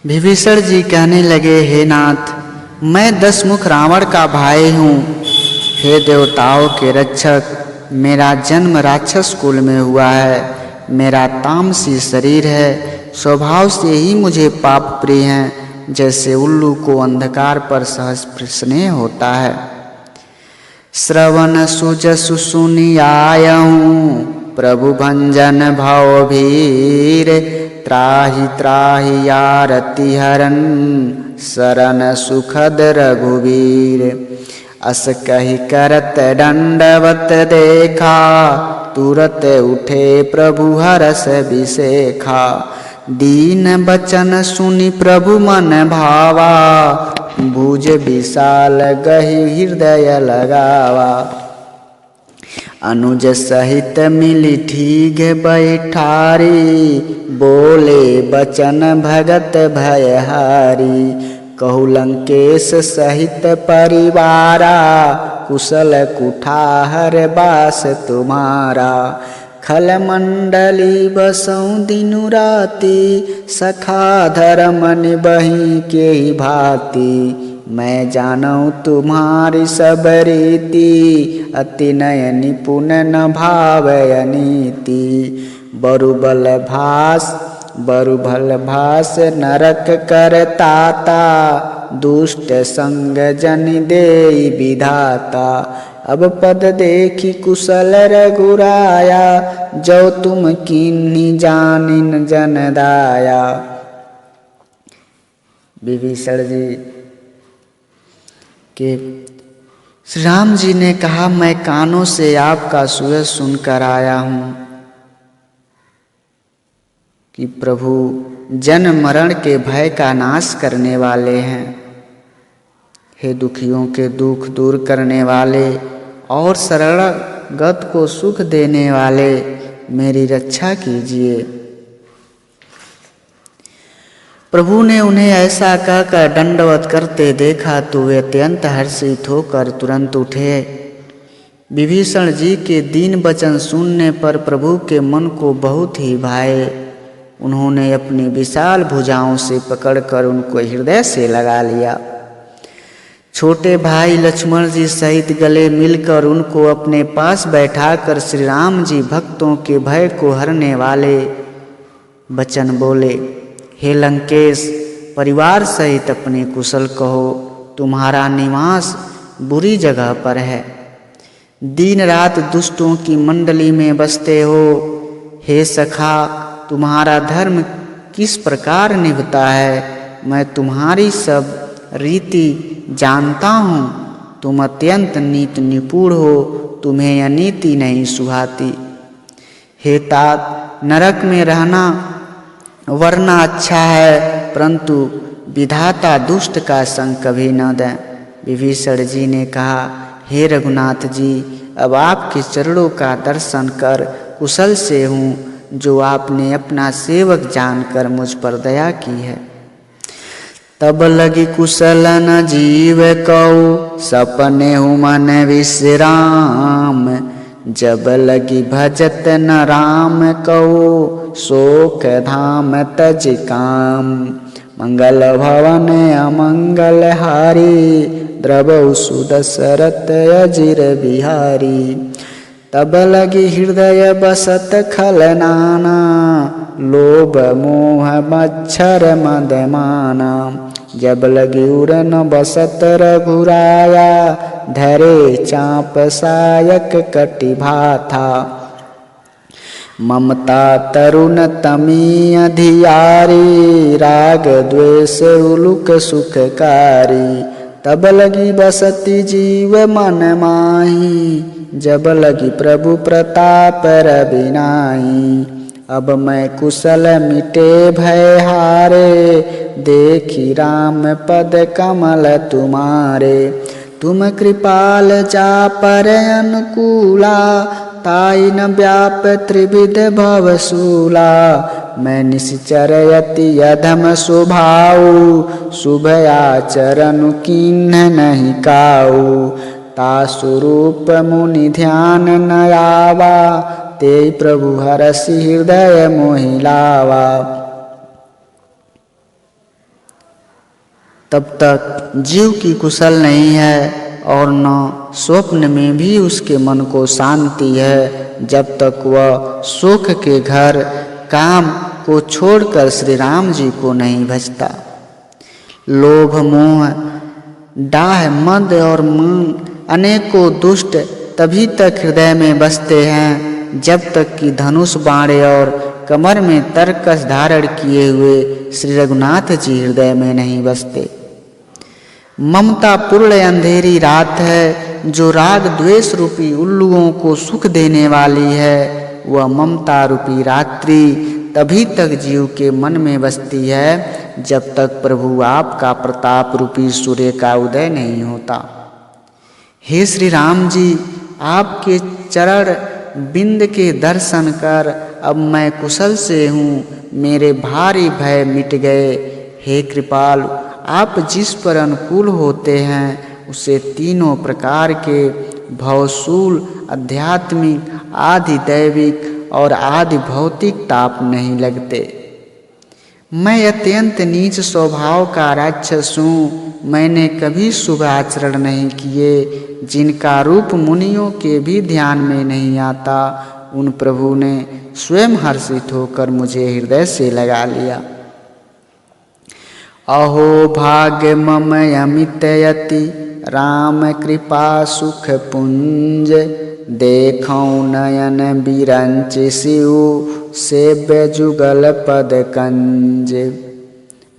विभीषण जी कहने लगे, हे नाथ, मैं 10 मुख रावण का भाई हूँ। हे देवताओं के रक्षक, मेरा जन्म राक्षस कुल में हुआ है। मेरा तामसी शरीर है। स्वभाव से ही मुझे पाप प्रिय हैं, जैसे उल्लू को अंधकार पर सहज स्नेह होता है। श्रवण सुजसु सुनि आयहूँ, प्रभु भंजन भवभीर। त्राहि त्राहि आरती हरन, शरण सुखद रघुवीर। अस कहि करत दंडवत देखा, तुरत उठे प्रभु हरस बिसेखा। दीन बचन सुनि प्रभु मन भावा, भुज विशाल गहि हृदय लगावा। अनुज सहित मिली ठीग बैठारी, बोले बचन भगत भयहारी। कहु लंकेश सहित परिवारा, कुशल कुठार बास तुम्हारा। खल मंडली बसऊं दिनु राति, सखा धर्म निबहि के ही भांति। मैं जानऊं तुम्हारी सब रीति, अति नय निपुण न भावय नीति। बरुभल भास नरक करताता, दुष्ट संग जन देई विधाता। अब पद देखी कुशल रघुराया, जो तुम कीन्ही जानिन जन दाया। विभीषण जी के श्री राम जी ने कहा, मैं कानों से आपका सुयश सुनकर आया हूँ कि प्रभु जन्म मरण के भय का नाश करने वाले हैं। हे दुखियों के दुख दूर करने वाले और शरणागत को सुख देने वाले, मेरी रक्षा कीजिए। प्रभु ने उन्हें ऐसा कहकर दंडवत करते देखा तो वे अत्यंत हर्षित होकर तुरंत उठे। विभीषण जी के दीन वचन सुनने पर प्रभु के मन को बहुत ही भाए। उन्होंने अपनी विशाल भुजाओं से पकड़कर उनको हृदय से लगा लिया। छोटे भाई लक्ष्मण जी सहित गले मिलकर उनको अपने पास बैठाकर श्री राम जी भक्तों के भय को हरने वाले वचन बोले, हे लंकेश, परिवार सहित अपने कुशल कहो। तुम्हारा निवास बुरी जगह पर है, दिन रात दुष्टों की मंडली में बसते हो। हे सखा, तुम्हारा धर्म किस प्रकार निभता है, मैं तुम्हारी सब रीति जानता हूँ। तुम अत्यंत नीति निपुण हो, तुम्हें अनीति नहीं सुहाती। हे तात, नरक में रहना वरना अच्छा है, परंतु विधाता दुष्ट का संग कभी न दें। विभीषण जी ने कहा, हे रघुनाथ जी, अब आपके चरणों का दर्शन कर कुशल से हूँ, जो आपने अपना सेवक जानकर मुझ पर दया की है। तब लगी कुशल न जीव कऊ, सपने हूँ मन विश्राम। जब लगी भजत न राम कऊ, शोक धाम तज काम। मंगल भवन अमंगल हारी, द्रवौ सुदशरथ अजिर बिहारी। तब लगी हृदय बसत खल नाना, लोभ मोह मच्छर मद माना। जब लगी उड़न बसत रघुराया, धरे चाप सायक कटि भाथा। ममता तरुण तमी अधियारी, राग द्वेष उलुक सुखकारी। तब लगी बसती जीव मन माही, जब लगी प्रभु प्रताप रविनाई। अब मैं कुशल मिटे भय हारे, देखी राम पद कमल तुम्हारे। तुम कृपाल जा पर अनुकूला, ताई न व्याप त्रिविध भवशूला। मैं निश्चर यति अधम स्वभाव, शुभ आचरण कीन्ह नहीं काऊ। तास्वरूप मुनि ध्यान न आवा, ते प्रभु हरसि हृदय मोहि लावा। तब तक जीव की कुशल नहीं है और न स्वप्न में भी उसके मन को शांति है, जब तक वह सुख के घर काम को छोड़कर श्री राम जी को नहीं भजता। लोभ, मोह, डाह, मद और मान अनेकों दुष्ट तभी तक हृदय में बसते हैं जब तक कि धनुष बाणे और कमर में तरकस धारण किए हुए श्री रघुनाथ जी हृदय में नहीं बसते। ममता पूर्ण अंधेरी रात है जो राग द्वेष रूपी उल्लुओं को सुख देने वाली है। वह ममता रूपी रात्रि तभी तक जीव के मन में बसती है जब तक प्रभु आपका प्रताप रूपी सूर्य का उदय नहीं होता। हे श्री राम जी, आपके चरण बिंद के दर्शन कर अब मैं कुशल से हूँ, मेरे भारी भय मिट गए। हे कृपालु, आप जिस पर अनुकूल होते हैं उसे तीनों प्रकार के भवशूल, आध्यात्मिक, आदि दैविक और आदि भौतिक ताप नहीं लगते। मैं अत्यंत नीच स्वभाव का राक्षस हूँ। मैंने कभी शुभ आचरण नहीं किए, जिनका रूप मुनियों के भी ध्यान में नहीं आता। उन प्रभु ने स्वयं हर्षित होकर मुझे हृदय से लगा लिया। अहो भाग्य मम अमित यति राम कृपा सुख पुंज, देखौं नयन बिरंच शिव सेव्य जुगल पद कंज।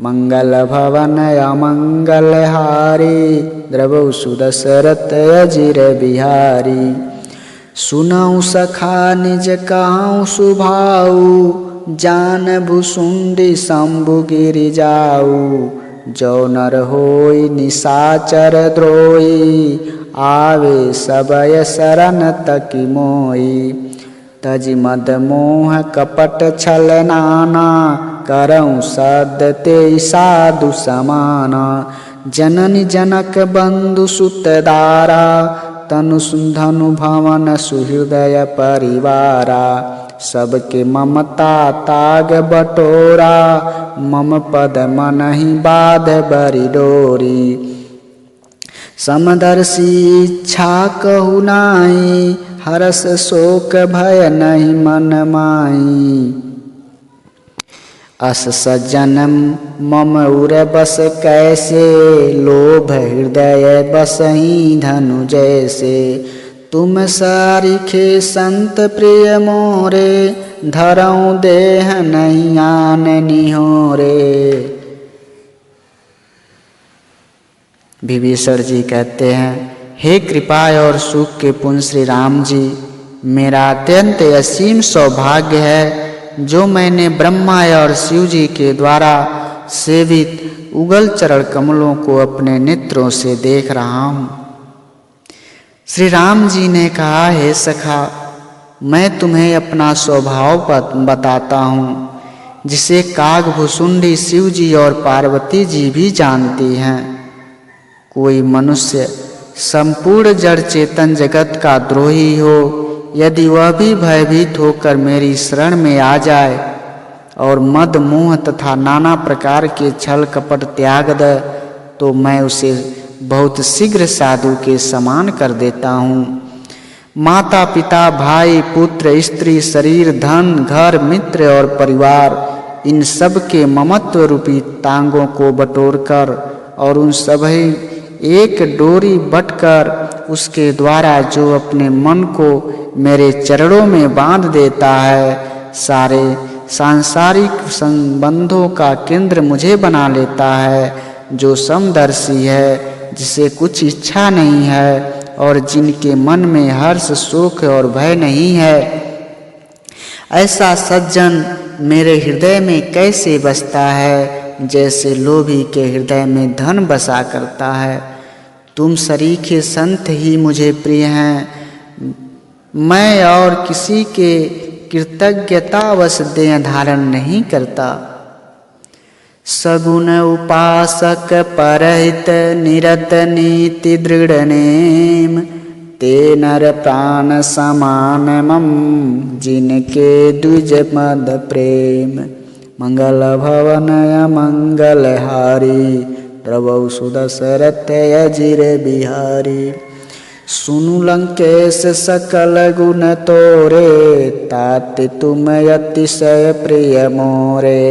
मंगल भवन अमंगल हारी, द्रवौ सुदशरथ अजिर बिहारी। सुनौ सखा निज कहौं सुभाऊ, जान भुसुंडी शंभु गिरि जाऊ। जो नर होई निशाचर द्रोही, आवे सबय शरण तकी मोई। तज मद मोह कपट छल नाना, करऊं सद ते साधु समाना। जननी जनक बंधु सुत दारा, तनु धनु भवन सुहृदय परिवारा। सबके ममता ताग बटोरा, मम पद मनहि बाध बरि डोरी। समदर्शी इच्छा कहु नाई, हरस शोक भय नहीं मन माई। अस सज्जन मम उर बस कैसे, लोभ हृदय बसहि धनु जैसे। तुम सारिखे संत प्रिय मोरे, धरऊं देह नहीं आन निहोरे। विभीषण जी कहते हैं, हे कृपा और सुख के पुंज श्री राम जी, मेरा अत्यंत असीम सौभाग्य है जो मैंने ब्रह्मा और शिव जी के द्वारा सेवित उगल चरण कमलों को अपने नेत्रों से देख रहा हूँ। श्री राम जी ने कहा, हे सखा, मैं तुम्हें अपना स्वभाव बताता हूँ, जिसे कागभुसुंडी शिव जी और पार्वती जी भी जानती हैं। कोई मनुष्य संपूर्ण जड़ चेतन जगत का द्रोही हो, यदि वह भी भयभीत होकर मेरी शरण में आ जाए और मद मोह तथा नाना प्रकार के छल कपट त्याग दे, तो मैं उसे बहुत शीघ्र साधु के समान कर देता हूँ। माता पिता भाई पुत्र स्त्री शरीर धन घर मित्र और परिवार, इन सब के ममत्व रूपी तांगों को बटोरकर और उन सभी एक डोरी बटकर उसके द्वारा जो अपने मन को मेरे चरणों में बांध देता है, सारे सांसारिक संबंधों का केंद्र मुझे बना लेता है। जो समदर्शी है, जिसे कुछ इच्छा नहीं है और जिनके मन में हर्ष शोक और भय नहीं है, ऐसा सज्जन मेरे हृदय में कैसे बसता है, जैसे लोभी के हृदय में धन बसा करता है। तुम सरीखे संत ही मुझे प्रिय हैं। मैं और किसी के कृतज्ञतावश देह धारण नहीं करता। सगुण उपासक परहित निरत नीति दृढ़ नेम, ते नर प्राण समान मम जिनके द्विज मद प्रेम। मंगल भवन अमंगल हारी, द्रवौ सुदशरथ अजिर बिहारी। सुनु लंकेश सकल गुण तोरे, तात तुम अतिशय प्रिय मोरे।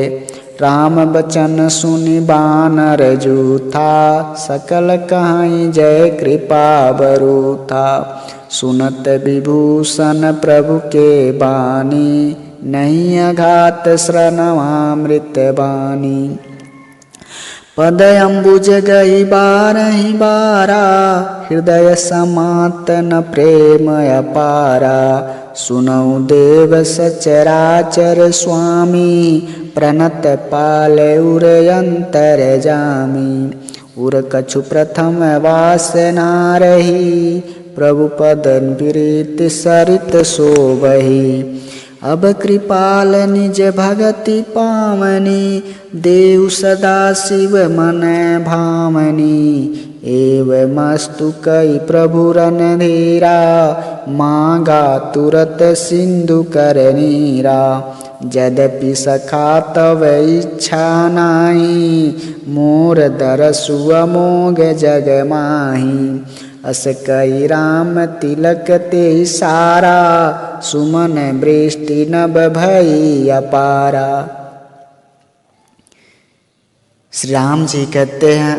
राम बचन सुनि बानर जूथा, सकल कहाई जय कृपा बरूथा। सुनत विभूषण प्रभु के बानी, नहीं अघात श्रवणामृत बानी। पद अम्बुज गई बारहि बारा, हृदय समातन प्रेम अपारा। सुनौ देव सचराचर स्वामी, प्रणत पाल उर अंतर जामी। उर कछु प्रथम वासना रही, प्रभु पद प्रीति सरित शोभहि। अब कृपाल निज भगति पावनी, देव सदा शिव मन भावनी। एवमस्तु कई प्रभु रणधीरा, मांगा तुरत सिंधु कर नीरा। यद्यपि सखा तव इच्छा नाहीं, मोर दरसु अमोघ जग माही। अस कई राम तिलक ते सारा, सुमन वृष्टि नभ भई अपारा। श्री राम जी कहते हैं,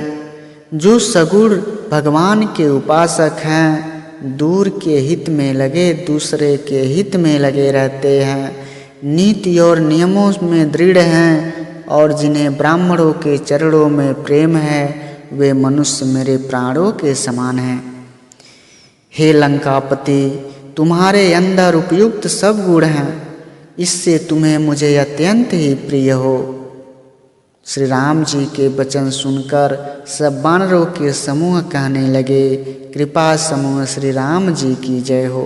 जो सगुण भगवान के उपासक हैं, दूर के हित में लगे, दूसरे के हित में लगे रहते हैं, नीति और नियमों में दृढ़ हैं, और जिन्हें ब्राह्मणों के चरणों में प्रेम है, वे मनुष्य मेरे प्राणों के समान हैं। हे लंकापति, तुम्हारे अंदर उपयुक्त सब गुण हैं, इससे तुम्हें मुझे अत्यंत ही प्रिय हो। श्री राम जी के वचन सुनकर सब वानरों के समूह कहने लगे, कृपा समूह श्री राम जी की जय हो।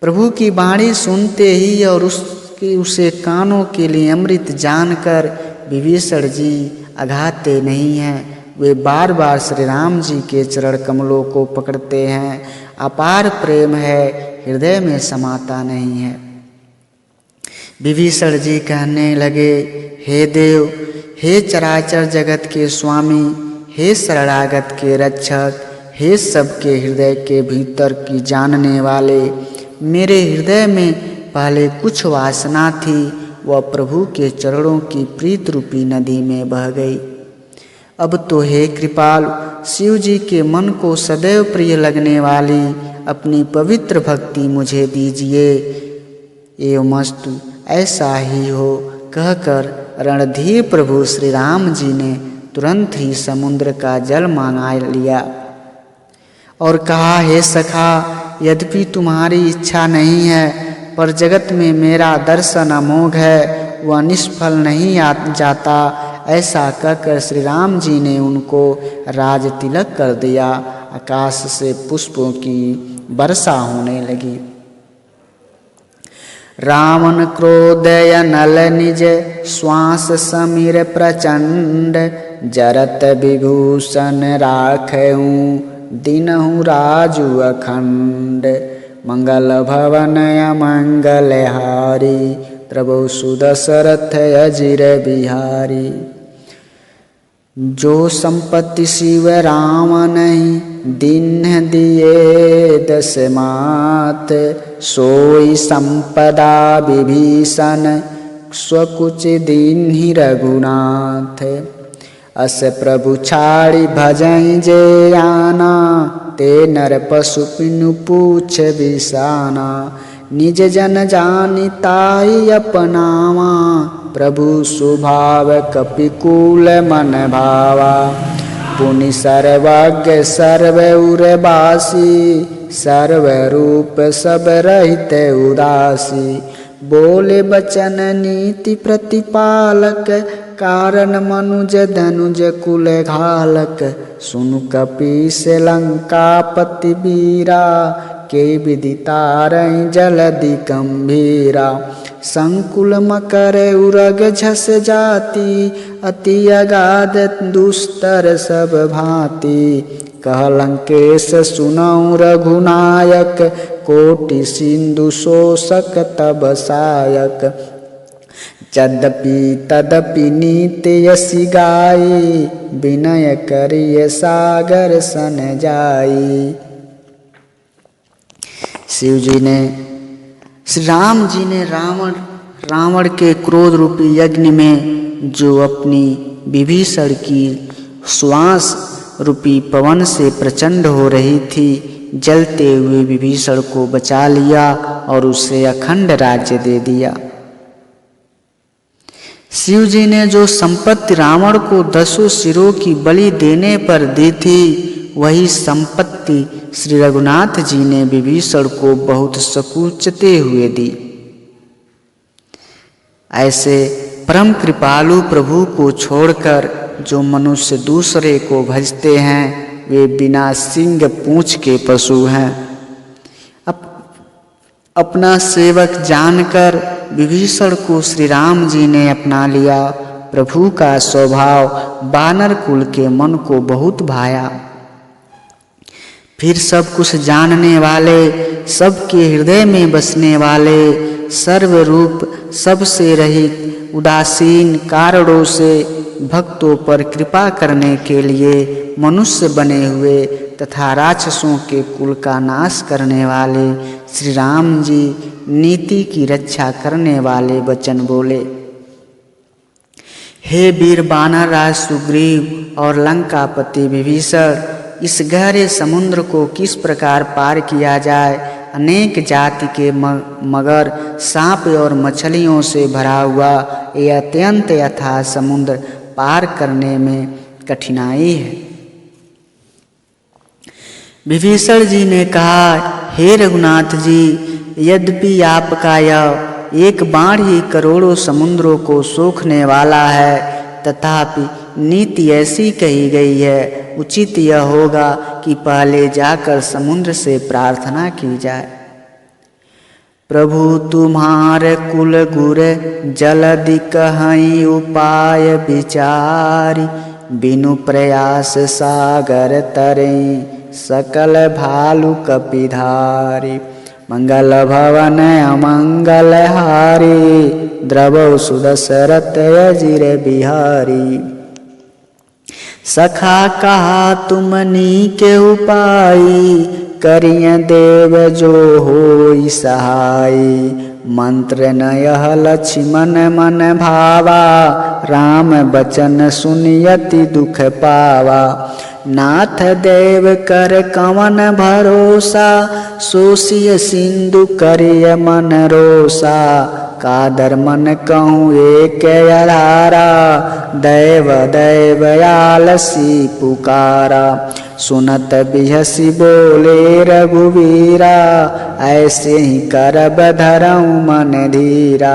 प्रभु की वाणी सुनते ही और उसे कानों के लिए अमृत जानकर विभीषण जी अघाते नहीं हैं। वे बार बार श्री राम जी के चरण कमलों को पकड़ते हैं। अपार प्रेम है, हृदय में समाता नहीं है। विभीषण जी कहने लगे, हे देव, हे चराचर जगत के स्वामी, हे शरणागत के रक्षक, हे सबके हृदय के भीतर की जानने वाले, मेरे हृदय में पहले कुछ वासना थी, वह प्रभु के चरणों की प्रीत रूपी नदी में बह गई। अब तो हे कृपाल, शिव जी के मन को सदैव प्रिय लगने वाली अपनी पवित्र भक्ति मुझे दीजिए। एवमस्तु ऐसा ही हो कहकर रणधीर प्रभु श्री राम जी ने तुरंत ही समुद्र का जल मांगा लिया और कहा, हे सखा, यद्यपि तुम्हारी इच्छा नहीं है, पर जगत में मेरा दर्शन अमोघ है, वह निष्फल नहीं जाता। ऐसा कहकर श्री राम जी ने उनको राज तिलक कर दिया। आकाश से पुष्पों की वर्षा होने लगी। रावण क्रोधय नल निज, श्वास समीर प्रचंड। जरत विभूषण राखऊं, दिनहु राजु अखंड। मंगल भवन अमंगल हारी, द्रवौ सुदशरथ अजिर बिहारी। जो संपत्ति शिव राम नहीं, दीन्ह दिए दस मात। सोई संपदा विभीषण, स्वकुच दीन्हि रघुनाथ। अस प्रभु छाड़ी भजई जे आना, ते नर पशु पिनु पूछ बिसाना। निज जन जानि ताई अपनावा, प्रभु स्वभाव कपिकूल मन भावा। पुनि सर्वज्ञ सर्व उर्वासी, सर्व रूप सब रहित उदासी। बोले बचन नीति प्रतिपालक, कारण मनुज धनुज कुल घालक। सुनु कपीस लंकापति वीरा, के विदितारई जलधि गंभीरा। संकुल मकर उरग झस जाति, अति अगाध दुस्तर सब भांति। कह लंकेश सुनौ रघुनायक, कोटि सिंधु शोषक तब सायक। यद्यपि तदपि नीति यसी गाई, विनय करिय सागर सन जाई। शिव जी ने, श्री राम जी ने रावण के क्रोध रूपी यज्ञ में जो अपनी विभीषण की श्वास रूपी पवन से प्रचंड हो रही थी, जलते हुए विभीषण को बचा लिया और उसे अखंड राज्य दे दिया। शिव जी ने जो संपत्ति रावण को 10 सिरों की बलि देने पर दी थी, वही संपत्ति श्री रघुनाथ जी ने विभीषण को बहुत सकुचते हुए दी। ऐसे परम कृपालु प्रभु को छोड़कर जो मनुष्य दूसरे को भजते हैं, वे बिना सिंग पूंछ के पशु हैं। अपना सेवक जानकर विभीषण को श्री राम जी ने अपना लिया। प्रभु का स्वभाव वानर कुल के मन को बहुत भाया। फिर सब कुछ जानने वाले, सबके हृदय में बसने वाले, सर्वरूप सबसे रहित, उदासीन कारणों से भक्तों पर कृपा करने के लिए मनुष्य बने हुए तथा राक्षसों के कुल का नाश करने वाले श्री राम जी नीति की रक्षा करने वाले वचन बोले। हे वीर वानर राज सुग्रीव और लंकापति विभीषण, इस गहरे समुद्र को किस प्रकार पार किया जाए। अनेक जाति के मगर, सांप और मछलियों से भरा हुआ यह अत्यंत अथाह समुद्र पार करने में कठिनाई है। विभीषण जी ने कहा, हे रघुनाथ जी, यद्यपि आपका यह एक बाण ही करोड़ों समुद्रों को सोखने वाला है, तथापि नीति ऐसी कही गई है, उचित यह होगा कि पहले जाकर समुद्र से प्रार्थना की जाए। प्रभु तुम्हारे कुल गुर जलदि कहीं उपाय विचारी, बिनु प्रयास सागर तरें सकल भालु कपिधारी। मंगल भवन अमंगल हारी, द्रवौ सुदशरथ अजिर बिहारी। सखा कहा तुमनी के उपाई, करिय देव जो होई सहाई। मंत्र न यह लक्ष्मण मन भावा, राम बचन सुनियति दुख पावा। नाथ देव कर कवन भरोसा, सोसिय सिंधु करिय मन रोसा। कादर मन कहूँ एक अधारा, दैव दैव आलसी पुकारा। सुनत बिहसी बोले रघुवीरा, ऐसे ही करब धरऊँ मन धीरा।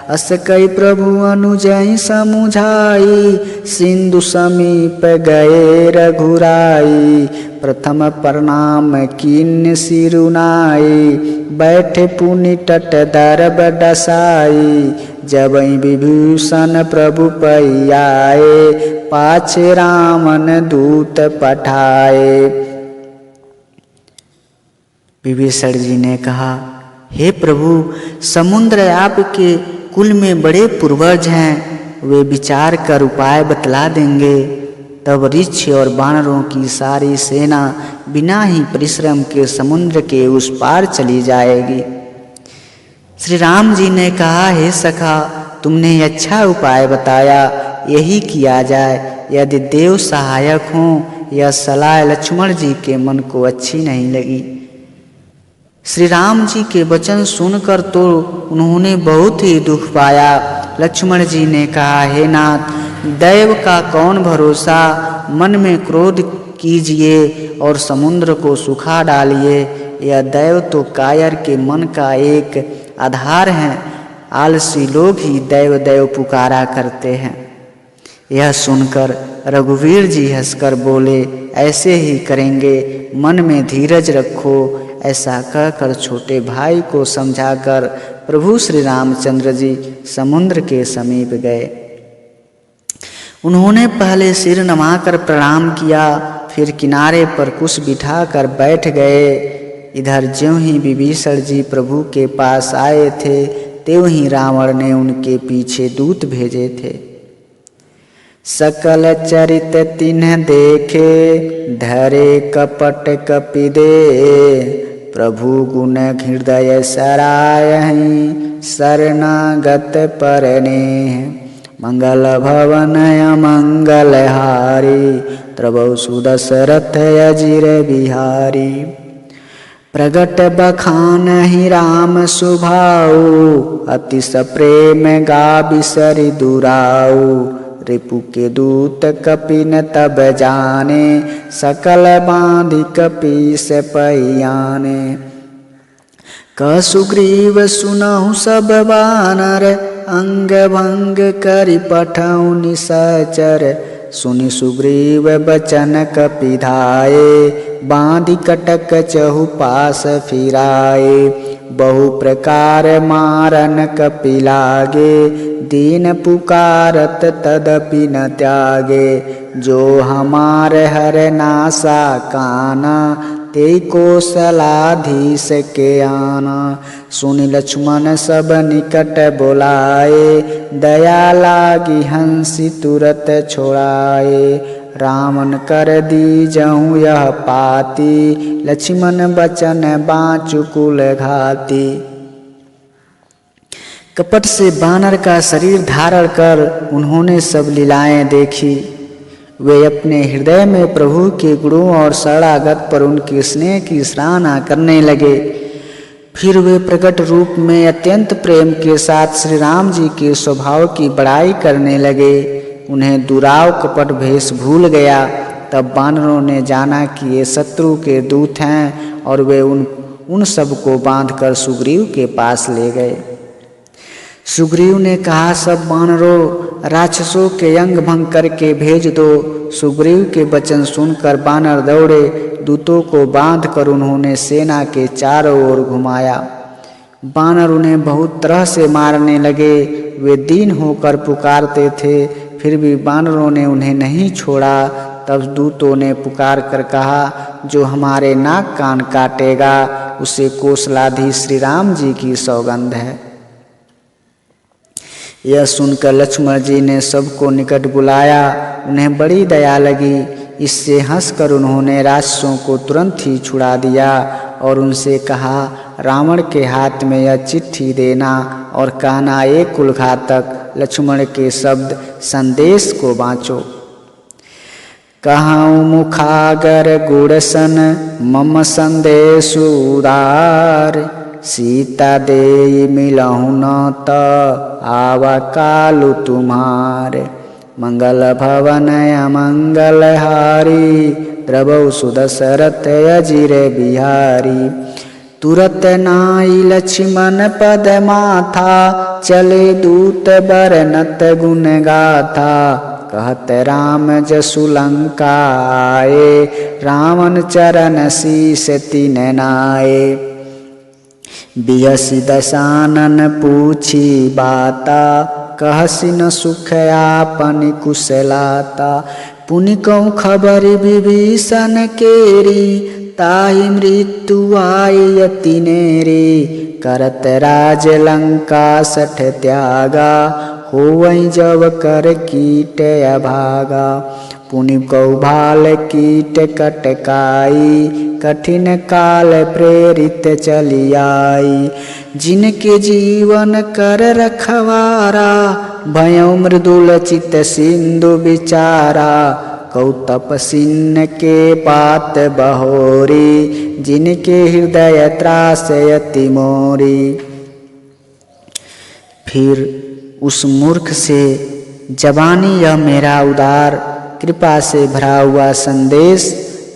अस कई प्रभु अनुजहि समुझाई, सिंधु समीप गए रघुराई। प्रथम प्रणाम कीन सिरुनाई, बैठे पुनि तट दरब डसाई। जब विभीषण प्रभु पै आए, पाछे रामन दूत पठाए। विभीषण जी ने कहा, हे प्रभु, समुद्र आपके कुल में बड़े पूर्वज हैं, वे विचार कर उपाय बतला देंगे। तब ऋक्ष और वानरों की सारी सेना बिना ही परिश्रम के समुद्र के उस पार चली जाएगी। श्री राम जी ने कहा, हे सखा, तुमने अच्छा उपाय बताया, यही किया जाए। यदि देव सहायक हों, यह सलाह लक्ष्मण जी के मन को अच्छी नहीं लगी। श्री राम जी के वचन सुनकर तो उन्होंने बहुत ही दुख पाया। लक्ष्मण जी ने कहा, हे नाथ, दैव का कौन भरोसा। मन में क्रोध कीजिए और समुद्र को सुखा डालिए। यह दैव तो कायर के मन का एक आधार है। आलसी लोग ही दैव दैव पुकारा करते हैं। यह सुनकर रघुवीर जी हंसकर बोले, ऐसे ही करेंगे, मन में धीरज रखो। ऐसा कहकर छोटे भाई को समझाकर प्रभु श्री रामचंद्र जी समुद्र के समीप गए। उन्होंने पहले सिर नमाकर प्रणाम किया, फिर किनारे पर कुछ बिठाकर बैठ गए। इधर ज्यों ही विभीषण जी प्रभु के पास आए थे, त्यों ही रावण ने उनके पीछे दूत भेजे थे। सकल चरित तिन्ह देखे, धरे कपट कपिदे, प्रभु गुण हृदय सरायहि, शरणागत परने, मंगल भवन अमंगल हारी, त्रवौ सुदशरथ अजिर बिहारी। प्रगट बखानहि राम सुभाऊ, अतिश प्रेम गा बिसरि दुराऊ, रिपु के दूत कपिन तब जाने, सकल बांधि कपीस पैयाने। कह सुग्रीव सुनहु सब बानर, अंग भंग करि पठौ निशाचर, सुनि सुग्रीव बचन कपिधाये, बांधि कटक चहु पास फिराए। बहु प्रकार मारन कपि लागे, दीन पुकारत तदपि न त्यागे, जो हमार हर नासा काना, ते कौशलाधीश के आना। सुनि लक्ष्मण सब निकट बोलाए, दया लागी हंसी तुरत छोड़ाए। रावण कर दीजहु यह पाती, लक्ष्मण बचन बाँचु कुल घाती। कपट से बानर का शरीर धारण कर उन्होंने सब लीलाएं देखी। वे अपने हृदय में प्रभु के गुणों और शरणागत पर उनके स्नेह की सराहना करने लगे। फिर वे प्रकट रूप में अत्यंत प्रेम के साथ श्री राम जी के स्वभाव की बड़ाई करने लगे। उन्हें दुराव कपट भेष भूल गया। तब बानरों ने जाना कि ये शत्रु के दूत हैं और वे उन सबको बांधकर सुग्रीव के पास ले गए। सुग्रीव ने कहा, सब बानरों राक्षसों के अंग भंग करके भेज दो। सुग्रीव के वचन सुनकर बानर दौड़े। दूतों को बांधकर उन्होंने सेना के चारों ओर घुमाया। बानर उन्हें बहुत तरह से मारने लगे। वे दीन होकर पुकारते थे, फिर भी बानरों ने उन्हें नहीं छोड़ा। तब दूतों ने पुकार कर कहा, जो हमारे नाक कान काटेगा उसे कौशलाधीश श्री राम जी की सौगंध है। यह सुनकर लक्ष्मण जी ने सबको निकट बुलाया। उन्हें बड़ी दया लगी। इससे हंसकर उन्होंने राक्षसों को तुरंत ही छुड़ा दिया और उनसे कहा, रावण के हाथ में यह चिट्ठी देना और कहना, एक कुलघातक लक्ष्मण के शब्द संदेश को बाँचो। कहऊँ मुखागर गुड़सन मम संदेश उदार, सीता देई मिलहु न त आवा कालु तुम्हार। मंगल भवन अमंगल हारी, द्रवौ सुदशरथ अजिर बिहारी। तुरत नाई लक्ष्मण पद माथा, चले दूत बरनत गुण गाथा। कहत राम जसु लंका आए, रावण चरण शीस तिन नाए। बियसि दशानन पूछी बाता, कहसि न सुख आपन कुशलाता। पुनि कहूँ खबर विभीषण केरी, ताहि मृत्यु आई अति नेरी। करत राज लंका सठ त्यागा, होवै जब कर कीट अभागा। पुनि कहु भाल कीट कटकाई, कठिन काल प्रेरित चली आई। जिनके जीवन कर रखवारा, भयउ मृदुल चित सिंधु विचारा। कहु तपसिन के बात बहोरी, जिनके हृदय त्रास अति मोरी। फिर उस मूर्ख से, जवानी यह मेरा उदार कृपा से भरा हुआ संदेश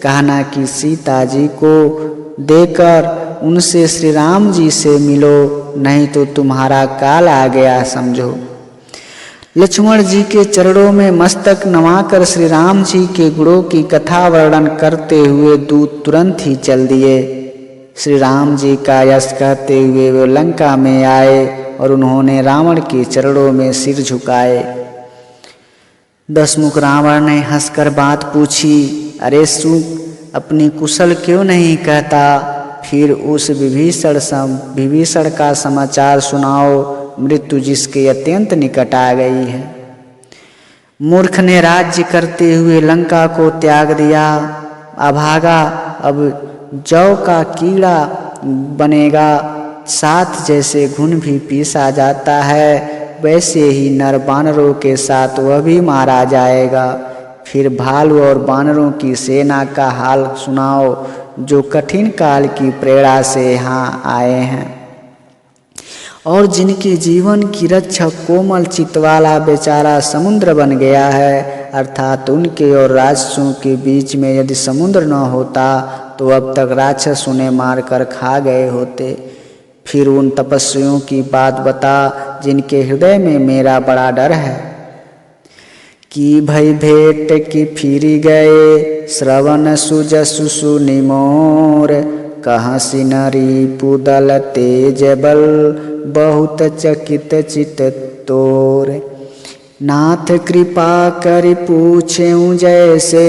कहना कि सीता जी को देकर उनसे श्री राम जी से मिलो, नहीं तो तुम्हारा काल आ गया समझो। लक्ष्मण जी के चरणों में मस्तक नवाकर श्री राम जी के गुणों की कथा वर्णन करते हुए दूत तुरंत ही चल दिए। श्री राम जी का यश कहते हुए वे लंका में आए और उन्होंने रावण के चरणों में सिर झुकाए। दशमुख रावण ने हंसकर बात पूछी, अरे सुख अपनी कुशल क्यों नहीं कहता? फिर उस विभीषण का समाचार सुनाओ मृत्यु जिसके अत्यंत निकट आ गई है। मूर्ख ने राज्य करते हुए लंका को त्याग दिया, अभागा अब जौ का कीड़ा बनेगा। साथ जैसे घुन भी पीसा जाता है, वैसे ही नर बानरों के साथ वह भी मारा जाएगा। फिर भालू और बानरों की सेना का हाल सुनाओ, जो कठिन काल की प्रेरणा से यहाँ आए हैं और जिनके जीवन की रक्षा कोमल चित्त वाला बेचारा समुद्र बन गया है। अर्थात उनके और राक्षसों के बीच में यदि समुद्र न होता तो अब तक राक्षस उन्हें मारकर खा गए होते। फिर उन तपस्वियों की बात बता जिनके हृदय में मेरा बड़ा डर है कि भय भेंट की फिरी गए, श्रवण सुजसु सुनि मोर, कहसी नरी पुदल तेज बल, बहुत चकित चित तोर। नाथ कृपा करि पूछें जैसे,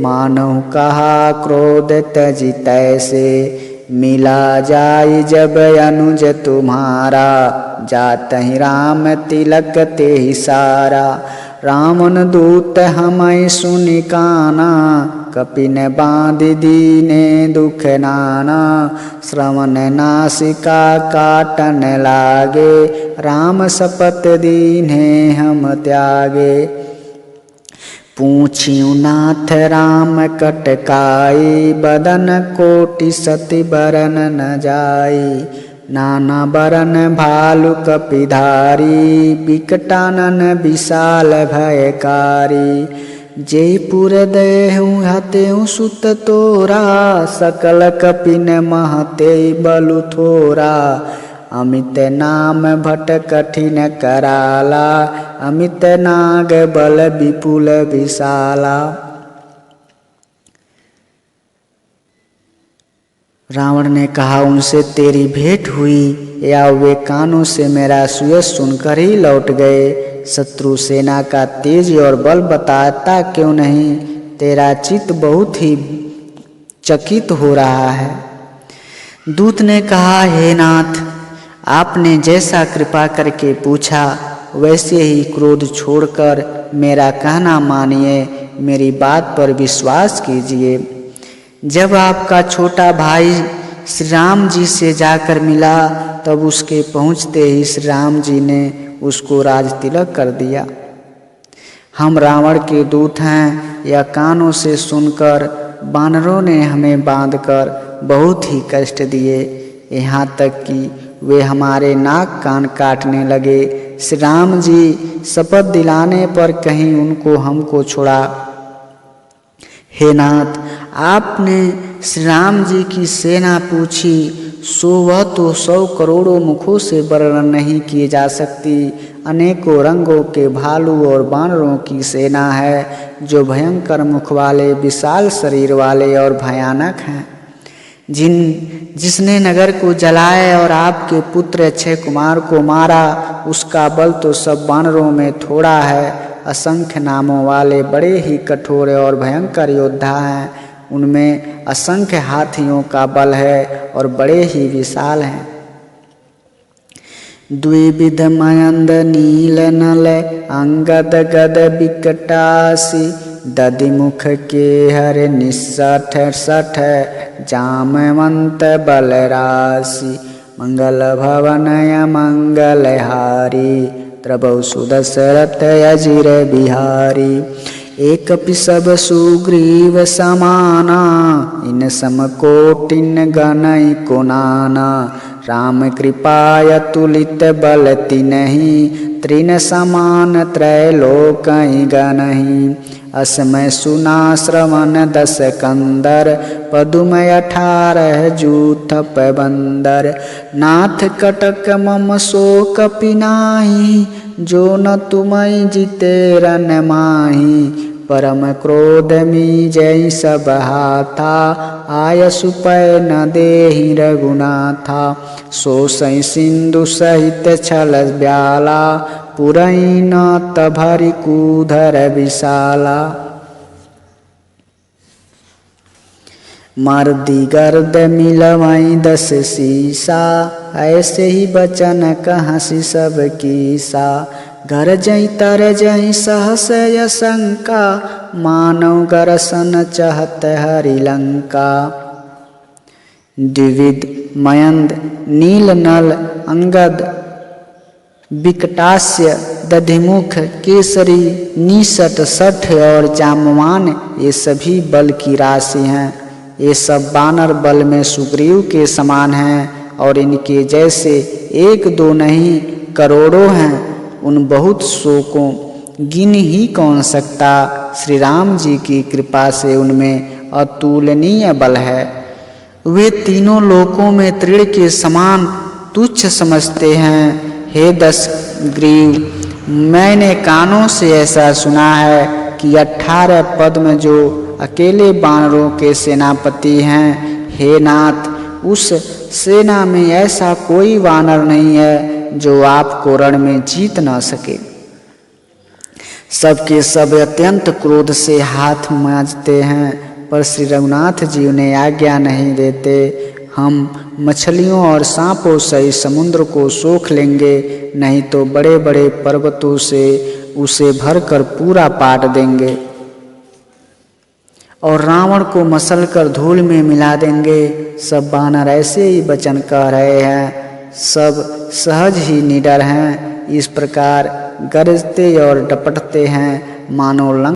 मानहु कहा क्रोध तजि तैसे, मिला जाई जब अनुज तुम्हारा, जातहि राम तिलक तेहि सारा। रावण दूत हमय सुनि काना, कपिन बांध दीने दुख नाना। श्रवण नासिका काटन लागे, राम शपथ दीन्हे हम त्यागे। पूछियो नाथ राम कटकाई, बदन कोटि सति बरन न जाई। नाना बरन भालु कपिधारी, बिकटानन विशाल भयकारी। जयपुर देहु हतेउ सुत तोरा, सकल कपिन महते बलु थोरा। अमित नाम भट कठिन कराला, अमित नाग बल विपुल विशाला। रावण ने कहा, उनसे तेरी भेंट हुई या वे कानों से मेरा सुयश सुनकर ही लौट गए? शत्रु सेना का तेज और बल बताता क्यों नहीं? तेरा चित्त बहुत ही चकित हो रहा है। दूत ने कहा, हे नाथ, आपने जैसा कृपा करके पूछा वैसे ही क्रोध छोड़कर मेरा कहना मानिए, मेरी बात पर विश्वास कीजिए। जब आपका छोटा भाई श्री राम जी से जाकर मिला तब उसके पहुँचते ही श्री राम जी ने उसको राज तिलक कर दिया। हम रावण के दूत हैं, यह कानों से सुनकर बानरों ने हमें बांधकर बहुत ही कष्ट दिए, यहाँ तक कि वे हमारे नाक कान काटने लगे। श्री राम जी शपथ दिलाने पर कहीं उनको हमको छोड़ा। हे नाथ, आपने श्री राम जी की सेना पूछी, सो वह तो 100 करोड़ों मुखों से वर्णन नहीं किए जा सकती। अनेकों रंगों के भालू और बानरों की सेना है, जो भयंकर मुख वाले, विशाल शरीर वाले और भयानक हैं। जिसने नगर को जलाया और आपके पुत्र अक्षय कुमार को मारा, उसका बल तो सब बानरों में थोड़ा है। असंख्य नामों वाले बड़े ही कठोर और भयंकर योद्धा हैं, उनमें असंख्य हाथियों का बल है और बड़े ही विशाल हैं। द्विविध मयंद नील नल, अंगद गद बिकटासी, दधिमुख के हर निस्सठ सठ, जामवंत बलराशि। मंगल भवनय मंगलहारी, त्रभौ सुदशरथ अजिर बिहारी। एक पिसब सुग्रीव समाना, इन समकोटिन गणई को नाना। राम कृपाय तुलित बल तिन्हि, त्रिन समान त्रैलोकहि गणहि। असमय सुना श्रवण 10 कंदर, पदुमय 18 जूथप बंदर। नाथ कटक मम शोक पिनाहि, जो न तुमहि जिते रन माहि। परम क्रोध मी जय सब हाथा, आयसु पै न देहि रघुनाथा। सो सई सिंधु सहित छल ब्याला, पुरई न तभरि कूधर विशाला। मार दी गर्द मिलवाई 10 शीशा, ऐसे ही बचन कहसी सब कीसा। घर जई तर जई सहस शंका, मानव गरसन चहत हरिलंका। द्विविध मयंद नील नल अंगद विकटास्य दधिमुख केसरी निसट सठ और जामवान, ये सभी बल की राशि हैं। ये सब वानर बल में सुग्रीव के समान हैं और इनके जैसे एक दो नहीं करोड़ों हैं। उन बहुत सौ को गिन ही कौन सकता। श्री राम जी की कृपा से उनमें अतुलनीय बल है। वे तीनों लोकों में तृण के समान तुच्छ समझते हैं। हे दशग्रीव, मैंने कानों से ऐसा सुना है कि 18 पद में जो अकेले वानरों के सेनापति हैं, हे नाथ, उस सेना में ऐसा कोई वानर नहीं है जो आपको रण में जीत न सके। सबके सब अत्यंत क्रोध से हाथ मांजते हैं, पर श्री रघुनाथ जी उन्हें आज्ञा नहीं देते। हम मछलियों और सांपों से समुद्र को सोख लेंगे, नहीं तो बड़े बड़े पर्वतों से उसे भरकर पूरा पाट देंगे और रावण को मसल कर धूल में मिला देंगे। सब वानर ऐसे ही वचन कह रहे हैं, सब सहज ही निडर हैं। इस प्रकार गरजते और डपटते हैं, मानो